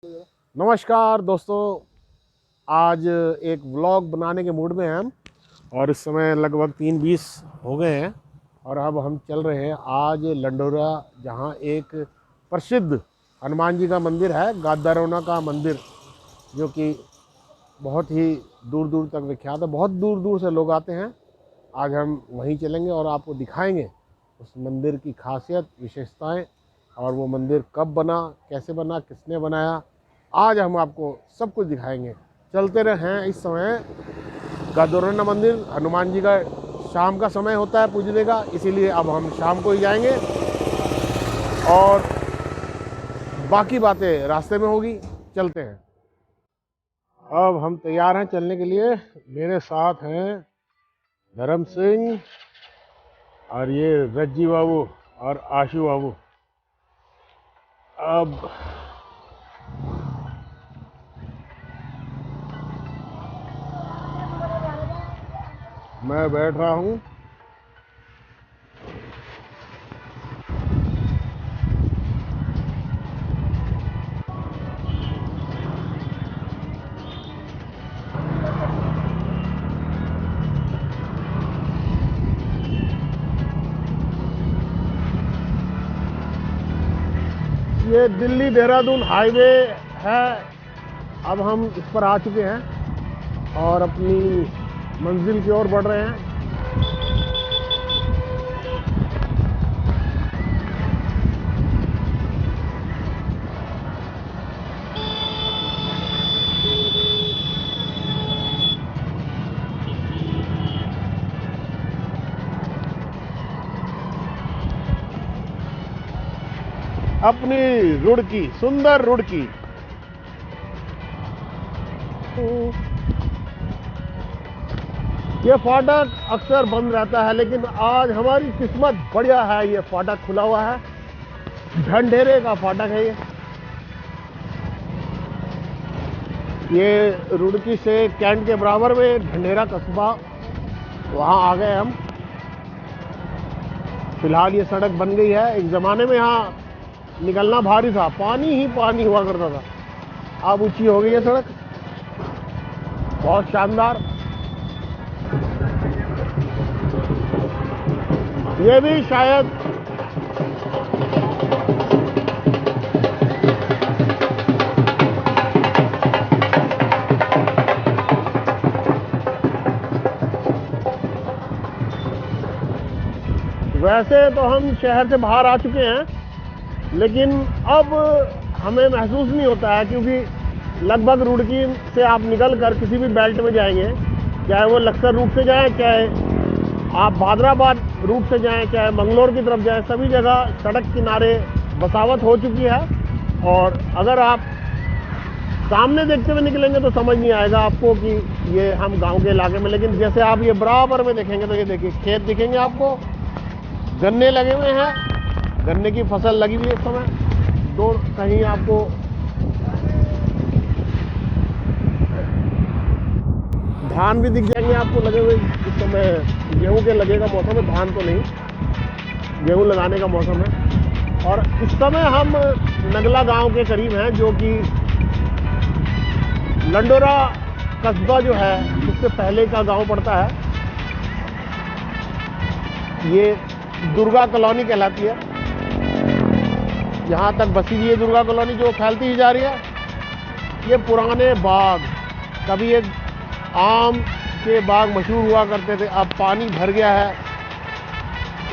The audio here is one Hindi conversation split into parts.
नमस्कार दोस्तों, आज एक व्लॉग बनाने के मूड में हैं हम। और इस समय लगभग 3:20 हो गए हैं और अब हम चल रहे हैं आज लंडोरा, जहां एक प्रसिद्ध हनुमान जी का मंदिर है, गादारोना का मंदिर, जो कि बहुत ही दूर दूर तक विख्यात है। बहुत दूर दूर से लोग आते हैं। आज हम वहीं चलेंगे और आपको दिखाएंगे उस मंदिर की खासियत, विशेषताएं, और वो मंदिर कब बना, कैसे बना, किसने बनाया। आज हम आपको सब कुछ दिखाएंगे। चलते रहे हैं। इस समय गादोरना मंदिर, हनुमान जी का शाम का समय होता है पूजने का, इसीलिए अब हम शाम को ही जाएंगे और बाकी बातें रास्ते में होगी। चलते हैं। अब हम तैयार हैं चलने के लिए। मेरे साथ हैं धर्म सिंह और ये रज्जी बाबू और आशु बाबू। अब मैं बैठ रहा हूँ। ये दिल्ली देहरादून हाईवे है। अब हम इस पर आ चुके हैं और अपनी मंजिल की ओर बढ़ रहे हैं। अपनी रुड़की, सुंदर रुड़की। ये फाटक अक्सर बंद रहता है, लेकिन आज हमारी किस्मत बढ़िया है, ये फाटक खुला हुआ है। ढंढेरे का फाटक है ये रुड़की से कैंट के बराबर में ढंढेरा कस्बा, वहाँ आ गए हम। फिलहाल ये सड़क बन गई है। एक ज़माने में यहाँ निकलना भारी था, पानी ही पानी हुआ करता था। अब ऊंची हो गई है सड़क, बहुत शानदार। ये भी शायद वैसे तो हम शहर से बाहर आ चुके हैं, लेकिन अब हमें महसूस नहीं होता है, क्योंकि लगभग रुड़की से आप निकल कर किसी भी बेल्ट में जाएंगे, चाहे वो लक्सर रूट से जाएं, चाहे आप भादराबाद रूट से जाएं, चाहे मंगलोर की तरफ जाएं, सभी जगह सड़क किनारे बसावट हो चुकी है। और अगर आप सामने देखते हुए निकलेंगे तो समझ नहीं आएगा आपको कि ये हम गांव के इलाके में। लेकिन जैसे आप ये बराबर में देखेंगे तो ये देखिए खेत दिखेंगे आपको, गन्ने लगे हुए हैं, गन्ने की फसल लगी हुई है इस समय। दो कहीं आपको धान भी दिख जाएंगे आपको लगे हुए। इस समय गेहूं के लगेगा मौसम है, धान तो नहीं, गेहूं लगाने का मौसम है। और इस समय हम नगला गांव के करीब हैं, जो कि लंडोरा कस्बा जो है उससे पहले का गांव पड़ता है। ये दुर्गा कॉलोनी कहलाती है। यहाँ तक बसी हुई है दुर्गा कॉलोनी, जो फैलती ही जा रही है। ये पुराने बाग, कभी एक आम के बाग मशहूर हुआ करते थे, अब पानी भर गया है,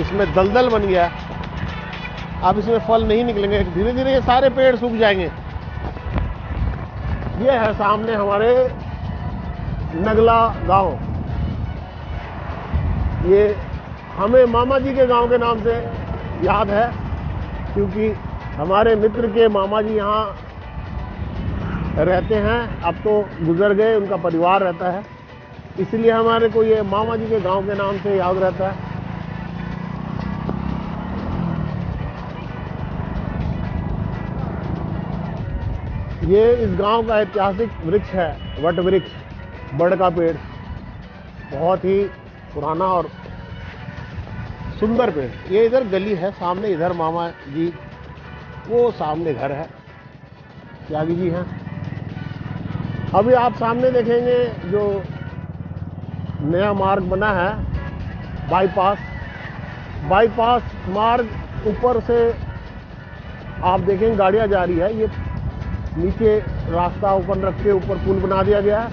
इसमें दलदल बन गया है, अब इसमें फल नहीं निकलेंगे। धीरे धीरे ये सारे पेड़ सूख जाएंगे। ये है सामने हमारे नगला गांव। ये हमें मामा जी के गांव के नाम से याद है, क्योंकि हमारे मित्र के मामा जी यहाँ रहते हैं। अब तो गुजर गए, उनका परिवार रहता है, इसलिए हमारे को ये मामा जी के गांव के नाम से याद रहता है। ये इस गांव का ऐतिहासिक वृक्ष है, वट वृक्ष, बड़ का पेड़, बहुत ही पुराना और सुंदर पेड़। ये इधर गली है सामने, इधर मामा जी, वो सामने घर है। त्यागी जी हैं। अभी आप सामने देखेंगे जो नया मार्ग बना है बाईपास मार्ग, ऊपर से आप देखेंगे गाड़ियां जा रही है। ये नीचे रास्ता ओपन रख के ऊपर पुल बना दिया गया है,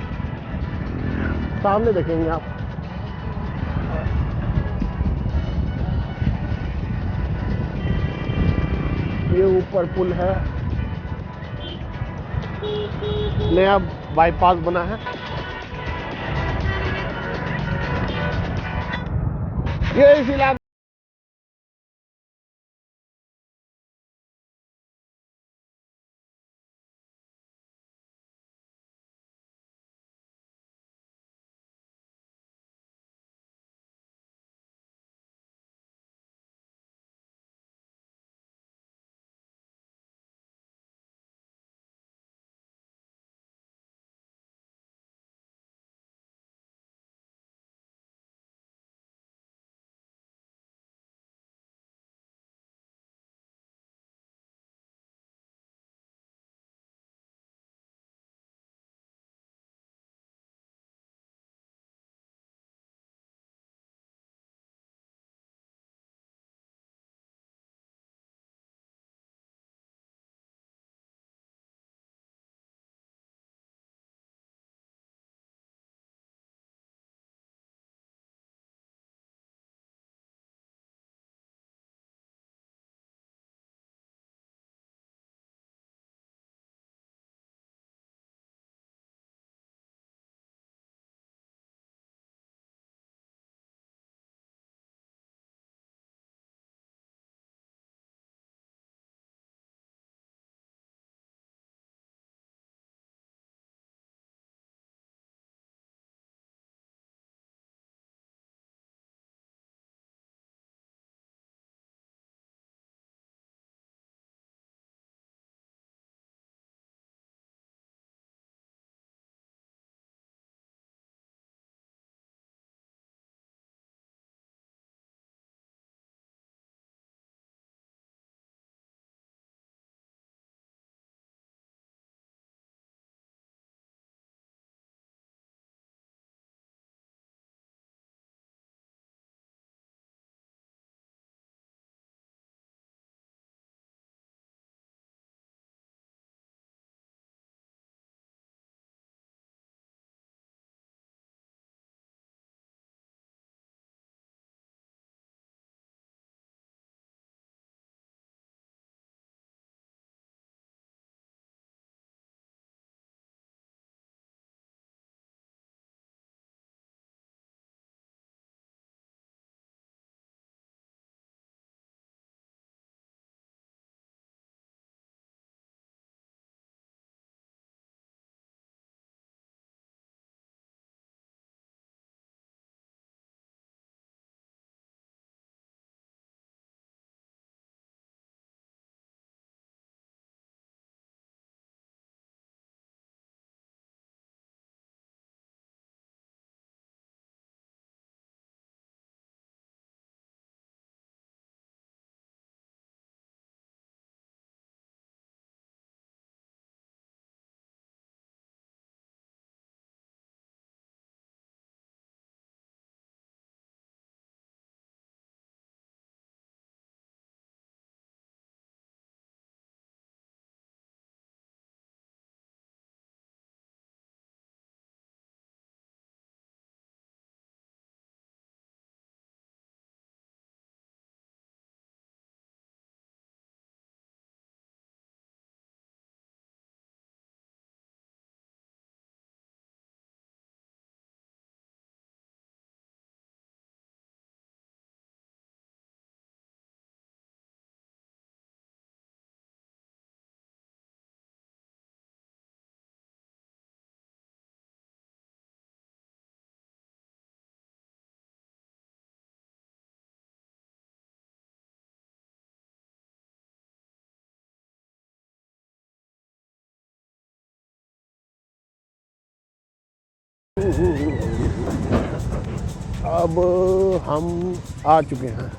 सामने देखेंगे आप। ये ऊपर पुल है, नया बाईपास बना है। ये इस इलाके अब हम आ चुके हैं,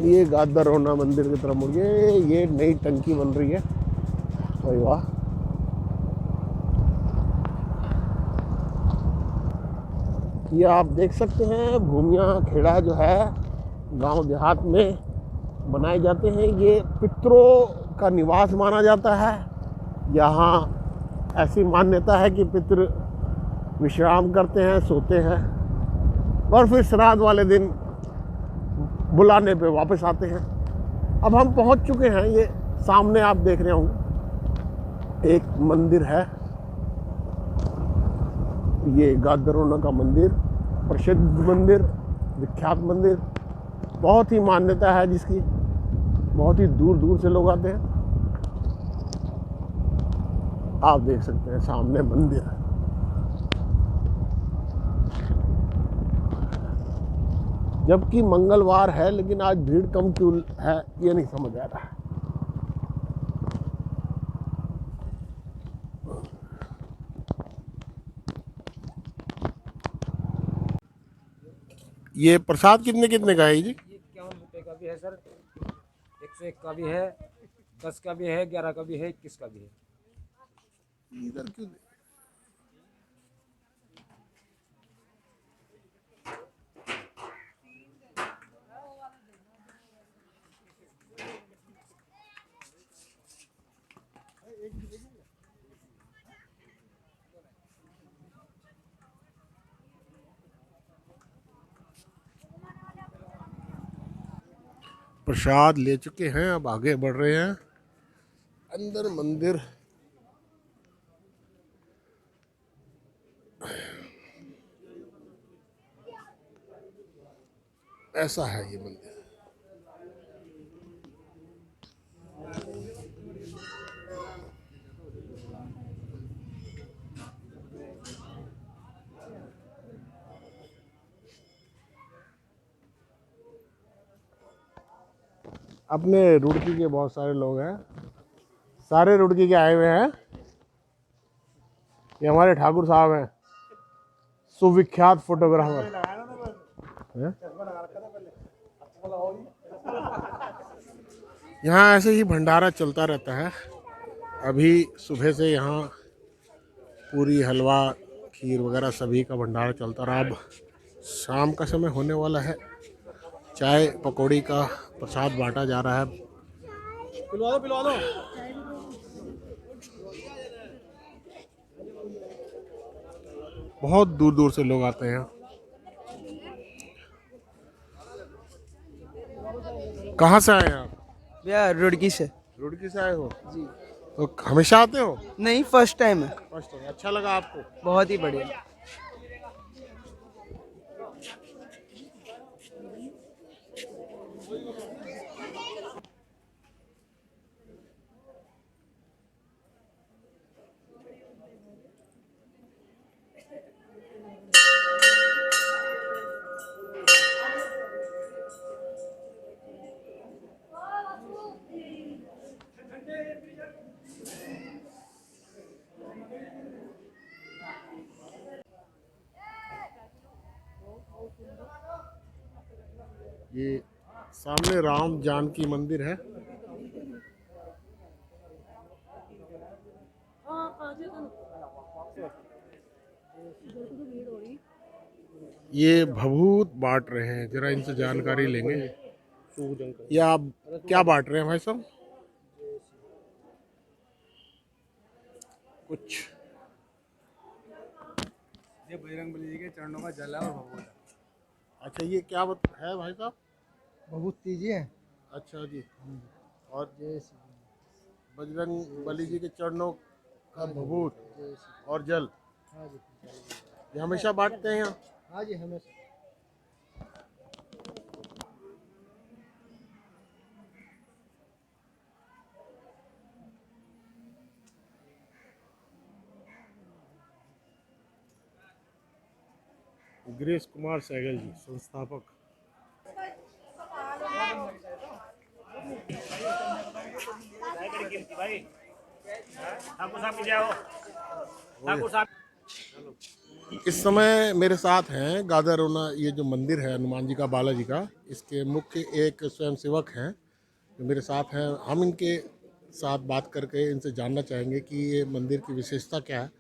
ये गादर रोना मंदिर की तरफ मुड़ गए। ये नई टंकी बन रही है, भाई वाह। ये आप देख सकते हैं भूमिया खेड़ा जो है गांव देहात में बनाए जाते हैं। ये पितरों का निवास माना जाता है। यहाँ ऐसी मान्यता है कि पितृ विश्राम करते हैं, सोते हैं और फिर श्राद्ध वाले दिन बुलाने पे वापस आते हैं। अब हम पहुंच चुके हैं। ये सामने आप देख रहे होंगे एक मंदिर है। ये गादरोना का मंदिर, प्रसिद्ध मंदिर, विख्यात मंदिर, बहुत ही मान्यता है जिसकी। बहुत ही दूर दूर से लोग आते हैं। आप देख सकते हैं सामने मंदिर। जबकि मंगलवार है लेकिन आज भीड़ कम क्यों है ये नहीं समझ आ रहा है। ये प्रसाद कितने कितने का है जी? ये 51 रुपये का भी है सर, 101 का भी है, 10 का भी है, 11 का भी है, 21 का भी है। इधर क्यों? प्रसाद ले चुके हैं, अब आगे बढ़ रहे हैं अंदर मंदिर। ऐसा है ये मंदिर। अपने रुड़की के बहुत सारे लोग हैं, सारे रुड़की के आए हुए हैं। ये हमारे ठाकुर साहब हैं, सुविख्यात फोटोग्राफर हैं। यहाँ ऐसे ही भंडारा चलता रहता है। अभी सुबह से यहाँ पूरी, हलवा, खीर वगैरह सभी का भंडारा चलता रहा। अब शाम का समय होने वाला है। चाय पकौड़ी का प्रसाद बांटा जा रहा है। पिलवा दो, पिलवा दो। बहुत दूर दूर से लोग आते हैं। कहाँ से आए हैं आप? भैया रुड़की से। रुड़की से आए हो जी। तो हमेशा आते हो? नहीं, फर्स्ट टाइम है। First time. अच्छा लगा आपको? बहुत ही बढ़िया। ये सामने राम जानकी मंदिर है। ये भभूत बांट रहे हैं, जरा इनसे जानकारी लेंगे। ये आप क्या बांट रहे हैं भाई साहब? कुछ ये बजरंगबली जी के चरणों का जल है और भगवान। अच्छा, ये क्या है भाई साहब? बहुत तीजिए। अच्छा जी। और बजरंग बली जी के चरणों का भभूत और जल, हाँ जी। ये हमेशा बांटते हैं यहाँ? हाँ जी, हमेशा। गिरीश कुमार सहगल जी, संस्थापक। इस समय मेरे साथ हैं गादरोना, ये जो मंदिर है हनुमान जी का, बालाजी का, इसके मुख्य एक स्वयंसेवक हैं जो मेरे साथ हैं। हम इनके साथ बात करके इनसे जानना चाहेंगे कि ये मंदिर की विशेषता क्या है,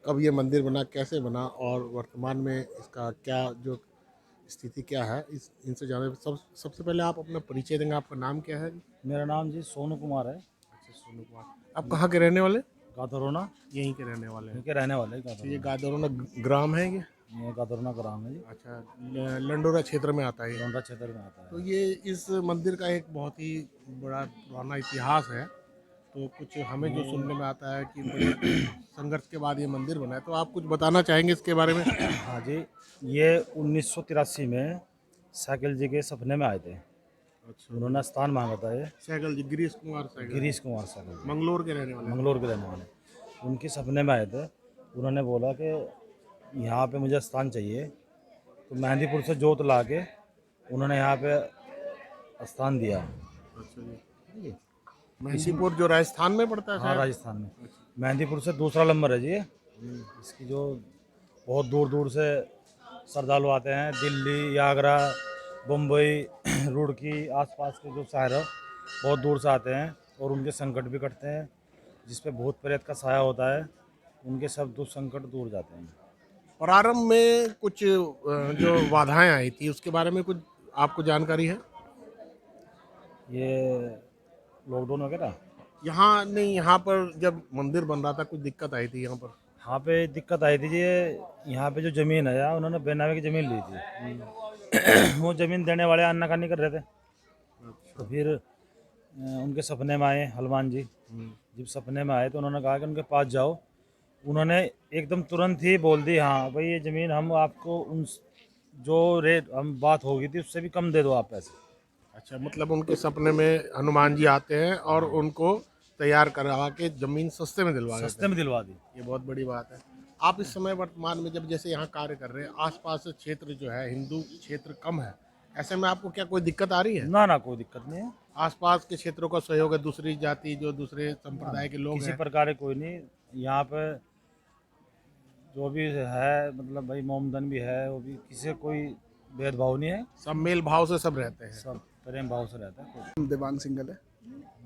कब ये मंदिर बना, कैसे बना और वर्तमान में इसका क्या जो स्थिति क्या है, इस इनसे जाने सबसे पहले आप अपना परिचय देंगे। आपका नाम क्या है? मेरा नाम जी सोनू कुमार है। अच्छा, सोनू कुमार। आप कहाँ के रहने वाले? गादरोना यहीं के रहने वाले हैं। के रहने वाले तो ये गादरोना ग्राम है ये? ये गादरोना ग्राम है जी, अच्छा, लंडोरा क्षेत्र में आता है ये। लोंडा क्षेत्र में आता तो है। ये इस मंदिर का एक बहुत ही बड़ा पुराना इतिहास है। तो कुछ हमें जो सुनने में आता है कि बड़े संघर्ष के बाद ये मंदिर बना है, तो आप कुछ बताना चाहेंगे इसके बारे में? हाँ जी, ये 1983 में साइकिल जी के सपने में आए थे। अच्छा, उन्होंने स्थान मांगा था ये, सहगल जी, गिरीश कुमार सहगल, गिरीश कुमार साइकिल जी, मंगलोर के रहने वाले हैं। मंगलोर के रहने वाले। उनके सपने में आए थे। उन्होंने बोला कि यहाँ पे मुझे स्थान चाहिए, तो मेहंदीपुर से जोत ला के उन्होंने यहाँ पे स्थान दिया। अच्छा जी। मेहंदीपुर जो राजस्थान में पड़ता है हाँ, शायद? राजस्थान में मेहंदीपुर से दूसरा नंबर है जी ये। इसकी जो बहुत दूर दूर से श्रद्धालु आते हैं, दिल्ली, आगरा, बम्बई, रुड़की, आसपास के जो शहर है बहुत दूर से आते हैं और उनके संकट भी कटते हैं। जिस पे भूत प्रेत का साया होता है, उनके सब दुख संकट दूर जाते हैं। प्रारंभ में कुछ जो बाधाएं आई थी उसके बारे में कुछ आपको जानकारी है? ये लॉकडाउन वगैरह यहाँ नहीं, यहाँ पर जब मंदिर बन रहा था कुछ दिक्कत आई थी यहाँ पर? यहाँ पे दिक्कत आई थी जी। यहाँ पे जो ज़मीन है यार, उन्होंने बेनामे की ज़मीन ली थी। वो ज़मीन देने वाले आनाकानी कर रहे थे। तो फिर उनके सपने में आए हनुमान जी। जब सपने में आए तो उन्होंने कहा कि उनके पास जाओ। उन्होंने एकदम तुरंत ही बोल दी, हाँ भाई ये ज़मीन हम आपको उन जो रेट हम बात होगी थी उससे भी कम दे दो आप पैसे। अच्छा, मतलब उनके सपने में हनुमान जी आते हैं और उनको तैयार करवा के जमीन सस्ते में दिलवा देते सस्ते में दिलवा दी। हैं। ये बहुत बड़ी बात है। आप इस समय वर्तमान में जब जैसे यहाँ कार्य कर रहे हैं, आसपास क्षेत्र जो है हिंदू क्षेत्र कम है, ऐसे में आपको क्या कोई दिक्कत आ रही है? ना ना, कोई दिक्कत नहीं है। आसपास के क्षेत्रों का सहयोग है, दूसरी जाति जो दूसरे संप्रदाय के लोग किसी हैं? प्रकार की कोई नहीं। यहाँ पे जो भी है, मतलब भाई मोमदन भी है, वो भी किसी से कोई भेदभाव नहीं है। सब मेल भाव से सब रहते हैं। सब प्रेम भाव से रहता है। कोई दिवांग सिंगल है।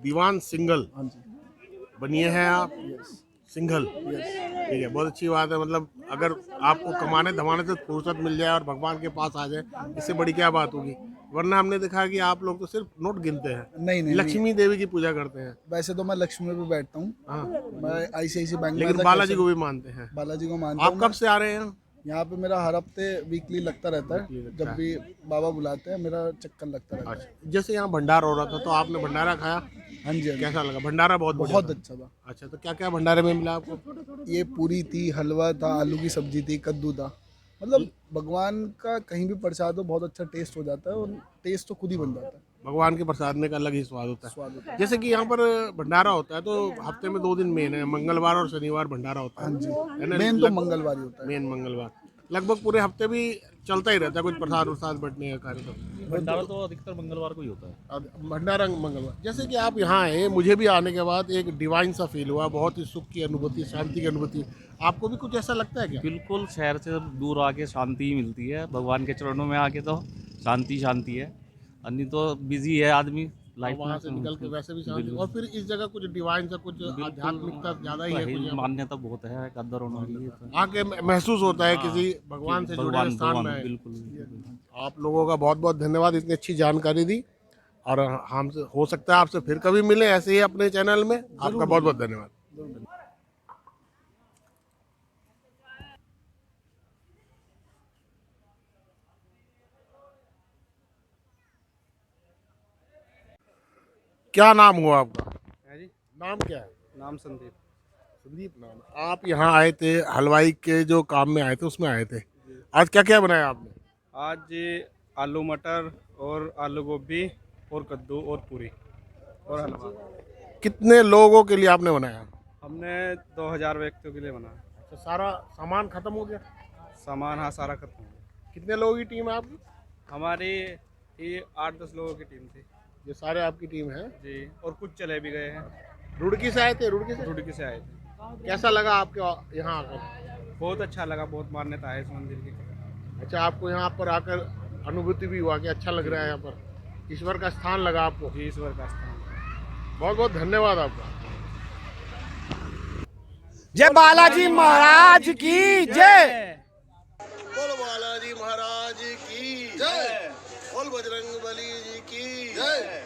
दीवान सिंगल हाँ जी। बनिए हैं आप? यस। सिंघल, ठीक है, बहुत अच्छी बात है। मतलब अगर आपको कमाने धमाने से फुर्सत मिल जाए और भगवान के पास आ जाए, इससे बड़ी क्या बात होगी। वरना हमने देखा कि आप लोग तो सिर्फ नोट गिनते हैं, नहीं नहीं, लक्ष्मी देवी की पूजा करते हैं। वैसे तो मैं लक्ष्मी में भी बैठता हूँ। हाँ, मैं आईसीआईसीआई बैंक में लेकिन था, बालाजी कैसे- को भी मानते हैं। बालाजी को मानता आप हूँ। कब से आ रहे हैं? यहाँ पे मेरा हर हफ्ते वीकली लगता रहता है। लगता जब भी बाबा बुलाते हैं मेरा चक्कर लगता रहता है। अच्छा, जैसे यहाँ भंडारा हो रहा था तो आपने भंडारा खाया, हाँ जी, हाँ जी। कैसा लगा? भंडारा बहुत बढ़िया बहुत था। अच्छा था। अच्छा, तो क्या क्या भंडारे में मिला आपको? ये पूरी थी, हलवा था, आलू की सब्जी थी, कद्दू था। मतलब भगवान का कहीं भी प्रसाद हो बहुत अच्छा टेस्ट हो जाता है और टेस्ट तो खुद ही बन जाता है। भगवान के प्रसाद में एक अलग ही स्वाद होता है। स्वाद होता है। जैसे कि यहाँ पर भंडारा होता है तो हफ्ते में 2 दिन मेन है, मंगलवार और शनिवार भंडारा होता है। हाँ जी, है ना? मेन तो मंगलवार ही होता है। मेन मंगलवार। लगभग पूरे हफ्ते भी चलता ही रहता है कुछ प्रसाद उरसाद बंटने का कार्यक्रम। भंडारा तो अधिकतर मंगलवार को ही होता है। अब भंडारा मंगलवार। जैसे कि आप यहाँ आए, मुझे भी आने के बाद एक डिवाइन सा फील हुआ, बहुत ही सुख की अनुभूति, शांति की अनुभूति। आपको भी कुछ ऐसा लगता है क्या? बिल्कुल, शहर से दूर आके शांति ही मिलती है। भगवान के चरणों में आके तो शांति शांति है। अन्य तो बिजी है आदमी लाइफ में। वहाँ से निकल के वैसे भी शांति, और फिर इस जगह कुछ डिवाइन सा कुछ आध्यात्मिकता ज़्यादा ही है कुछ यहाँ पर। मान्यता बहुत है कदरों की। आके महसूस होता है किसी भगवान से जुड़े भगवान स्थान में भगवान आए। बिल्कुल। आप लोगों का बहुत बहुत धन्यवाद, इतनी अच्छी जानकारी दी। और हमसे हो सकता है आपसे फिर कभी मिले ऐसे ही अपने चैनल में। आपका बहुत बहुत धन्यवाद। क्या नाम हुआ आपका? है जी। नाम क्या है? नाम संदीप। संदीप नाम है। आप यहाँ आए थे, हलवाई के जो काम में आए थे उसमें आए थे। आज क्या क्या बनाया आपने? आज आलू मटर और आलू गोभी और कद्दू और पूरी और हलवा। कितने लोगों के लिए आपने बनाया? हमने 2000 व्यक्तियों के लिए बनाया। अच्छा, सारा सामान खत्म हो गया? सामान हाँ सारा खत्म हो गया। कितने लोगों की टीम है आपकी? हमारी ये 8-10 लोगों की टीम थी ये सारे आपकी टीम है? जी, और कुछ चले भी गए हैं। रुड़की से आए थे? रुड़की से? रुड़की से आए थे। कैसा लगा आपके यहाँ आकर? बहुत अच्छा लगा, बहुत मान्यता है इस मंदिर की। अच्छा, आपको यहाँ पर आकर अनुभूति भी हुआ कि अच्छा लग रहा है यहाँ पर, ईश्वर का स्थान लगा आपको? जी, ईश्वर का स्थान। बहुत बहुत धन्यवाद आपका। जय बालाजी महाराज की जय। बोल बालाजी महाराज की जय। बोल बजरंग बली जी की जय।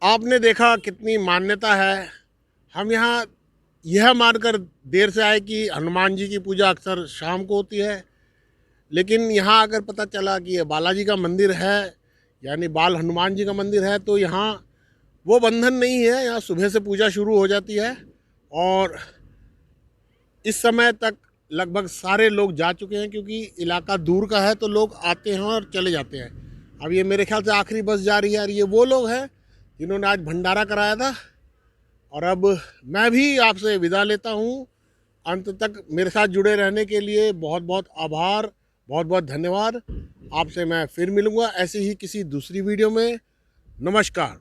आपने देखा कितनी मान्यता है। हम यहाँ यह मानकर देर से आए कि हनुमान जी की पूजा अक्सर शाम को होती है, लेकिन यहाँ आकर पता चला कि ये बालाजी का मंदिर है, यानी बाल हनुमान जी का मंदिर है। तो यहाँ वो बंधन नहीं है, यहाँ सुबह से पूजा शुरू हो जाती है और इस समय तक लगभग सारे लोग जा चुके हैं, क्योंकि इलाका दूर का है तो लोग आते हैं और चले जाते हैं। अब ये मेरे ख्याल से आखिरी बस जा रही है और ये वो लोग हैं जिन्होंने आज भंडारा कराया था। और अब मैं भी आपसे विदा लेता हूँ। अंत तक मेरे साथ जुड़े रहने के लिए बहुत बहुत आभार, बहुत बहुत धन्यवाद। आपसे मैं फिर मिलूँगा ऐसे ही किसी दूसरी वीडियो में। नमस्कार।